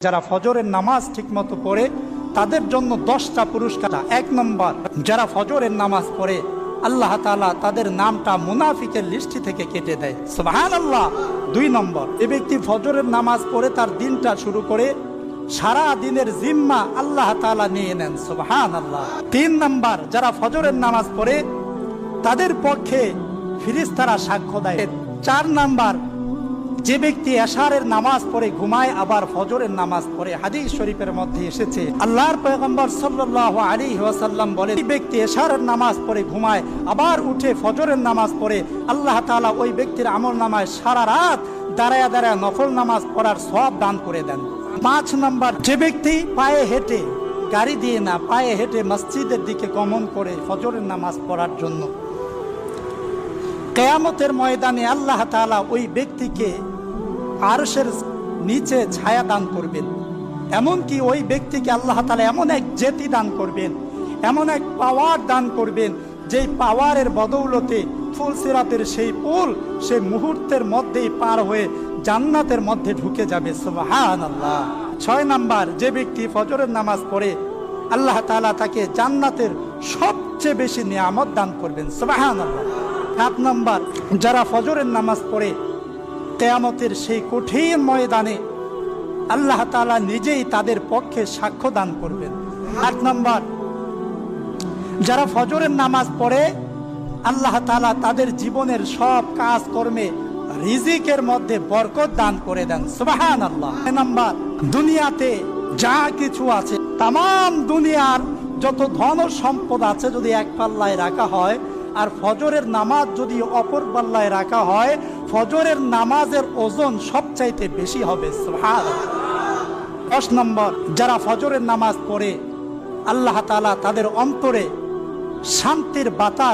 যারা ফজরের নামাজ ঠিকমতো পড়ে তাদের জন্য 10টা পুরস্কার। 1 নম্বর, যারা ফজরের নামাজ পড়ে আল্লাহ তাআলা তাদের নামটা মুনাফিকের লিস্টি থেকে কেটে দেয়, সুবহানাল্লাহ। 2 নম্বর, যে ব্যক্তি ফজরের নামাজ পড়ে তার দিনটা শুরু করে সারা দিনের জিম্মা আল্লাহ তাআলা নিয়ে নেন, সুবহানাল্লাহ। 3 নম্বর, যারা ফজরের নামাজ পড়ে তাদের পক্ষে ফেরেশতারা সাক্ষ্য দেয়। 4 নম্বর, যে ব্যক্তি এশারের নামাজ পড়ে ঘুমায় আবার ফজরের নামাজ পড়ে, হাদিস শরীফের মধ্যে এসেছে আল্লাহর পয়গম্বর সাল্লাল্লাহু আলাইহি ওয়াসাল্লাম বলেন, যে ব্যক্তি এশারের নামাজ পড়ে ঘুমায় আবার উঠে ফজরের নামাজ পড়ে, আল্লাহ তাআলা ওই ব্যক্তির আমলনামায় সারা রাত দাঁড়ায়া দাঁড়ায়া নফল নামাজ পড়ার সওয়াব দান করে দেন। 5 নম্বর, যে ব্যক্তি পায়ে হেঁটে, গাড়ি দিয়ে না, পায়ে হেঁটে মসজিদের দিকে গমন করে ফজরের নামাজ পড়ার জন্য, কিয়ামতের ময়দানে আল্লাহ তাআলা ওই ব্যক্তিকে আরশের নিচে ছায়া দান করবেন। এমনকি ওই ব্যক্তিকে আল্লাহ তাআলা এমন এক জেতি দান করবেন, এমন এক পাওয়ার দান করবেন, যেই পাওয়ারের বদৌলতে ফুলসিরাতের সেই পুল সেই মুহূর্তের মধ্যেই পার হয়ে জান্নাতের মধ্যে ঢুকে যাবে, সুবহানাল্লাহ। 6 নম্বর, যে ব্যক্তি ফজরের নামাজ পড়ে আল্লাহ তাআলা তাকে জান্নাতের সবচেয়ে বেশি নিয়ামত দান করবেন, সুবহানাল্লাহ। 7 নম্বর, যারা ফজরের নামাজ পড়ে কিয়ামতের সেই কঠিন ময়দানে আল্লাহ তাআলা নিজেই তাদের পক্ষে সাক্ষ্য দান করবেন। 8 নম্বর, যারা ফজরের নামাজ পড়ে আল্লাহ তাআলা তাদের জীবনের সব কাজ কর্মে রিজিকের মধ্যে বরকত দান করে দেন, সুবহানাল্লাহ। 9 নম্বর, দুনিয়াতে যা কিছু আছে, তাম দুনিয়ার যত ধন ও সম্পদ আছে যদি এক পাল্লায় রাখা হয় আর ফজরের নামাজ যদি অপর পাল্লায় রাখা হয়, ফজরের নামাজের ওজন সবচাইতে বেশি হবে, সুবহানাল্লাহ। 10 নম্বর, যারা ফজরের নামাজ পড়ে আল্লাহ তাআলা তাদের অন্তরে শান্তির বাতাস